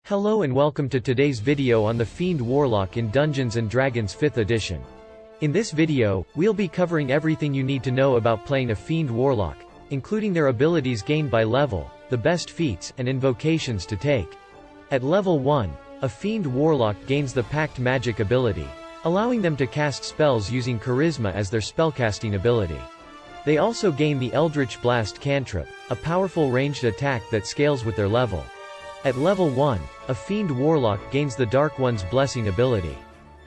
Hello and welcome to today's video on the Fiend Warlock in Dungeons & Dragons 5th edition. In this video, we'll be covering everything you need to know about playing a Fiend Warlock, including their abilities gained by level, the best feats, and invocations to take. At level 1, a Fiend Warlock gains the Pact Magic ability, allowing them to cast spells using Charisma as their spellcasting ability. They also gain the Eldritch Blast cantrip, a powerful ranged attack that scales with their level. At level 1, a Fiend Warlock gains the Dark One's Blessing ability.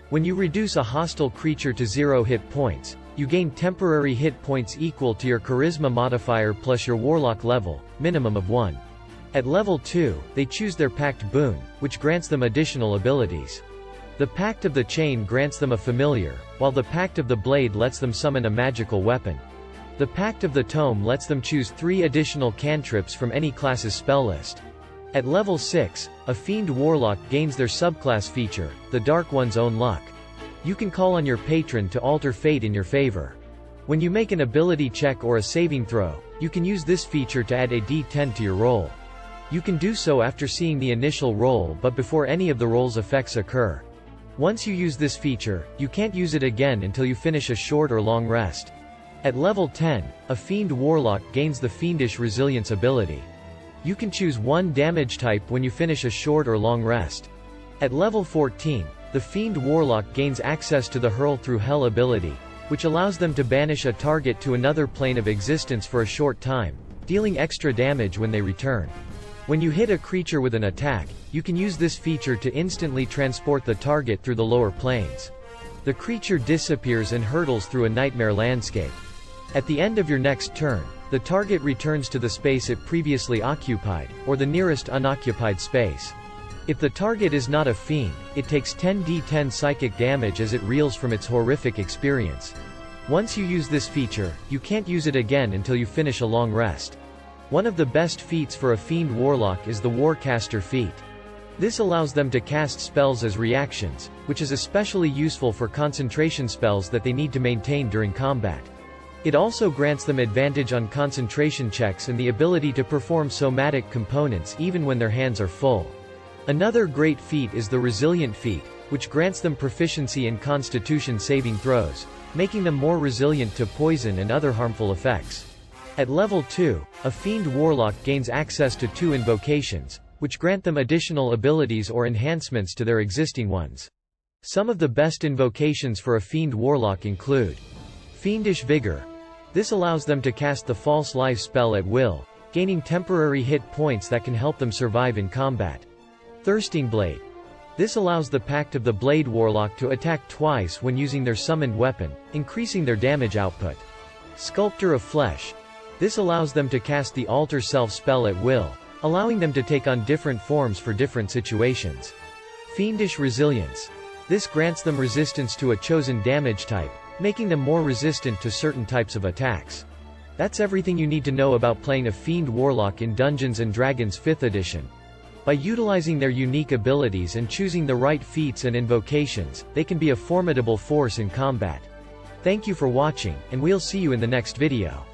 When you reduce a hostile creature to 0 hit points, you gain temporary hit points equal to your Charisma modifier plus your Warlock level, minimum of 1. At level 2, they choose their Pact Boon, which grants them additional abilities. The Pact of the Chain grants them a familiar, while the Pact of the Blade lets them summon a magical weapon. The Pact of the Tome lets them choose 3 additional cantrips from any class's spell list. At level 6, a Fiend Warlock gains their subclass feature, the Dark One's Own Luck. You can call on your patron to alter fate in your favor. When you make an ability check or a saving throw, you can use this feature to add a d10 to your roll. You can do so after seeing the initial roll but before any of the roll's effects occur. Once you use this feature, you can't use it again until you finish a short or long rest. At level 10, a Fiend Warlock gains the Fiendish Resilience ability. You can choose one damage type when you finish a short or long rest. At level 14, the Fiend Warlock gains access to the Hurl Through Hell ability, which allows them to banish a target to another plane of existence for a short time, dealing extra damage when they return. When you hit a creature with an attack, you can use this feature to instantly transport the target through the lower planes. The creature disappears and hurtles through a nightmare landscape. At the end of your next turn, the target returns to the space it previously occupied, or the nearest unoccupied space. If the target is not a fiend, it takes 10d10 psychic damage as it reels from its horrific experience. Once you use this feature, you can't use it again until you finish a long rest. One of the best feats for a Fiend Warlock is the Warcaster feat. This allows them to cast spells as reactions, which is especially useful for concentration spells that they need to maintain during combat. It also grants them advantage on concentration checks and the ability to perform somatic components even when their hands are full. Another great feat is the Resilient feat, which grants them proficiency in Constitution saving throws, making them more resilient to poison and other harmful effects. At level 2, a Fiend Warlock gains access to 2 invocations, which grant them additional abilities or enhancements to their existing ones. Some of the best invocations for a Fiend Warlock include Fiendish Vigor. This allows them to cast the False Life spell at will, gaining temporary hit points that can help them survive in combat. Thirsting Blade. This allows the Pact of the Blade Warlock to attack twice when using their summoned weapon, increasing their damage output. Sculptor of Flesh. This allows them to cast the Alter Self spell at will, allowing them to take on different forms for different situations. Fiendish Resilience. This grants them resistance to a chosen damage type, making them more resistant to certain types of attacks. That's everything you need to know about playing a Fiend Warlock in Dungeons & Dragons 5th edition. By utilizing their unique abilities and choosing the right feats and invocations, they can be a formidable force in combat. Thank you for watching, and we'll see you in the next video.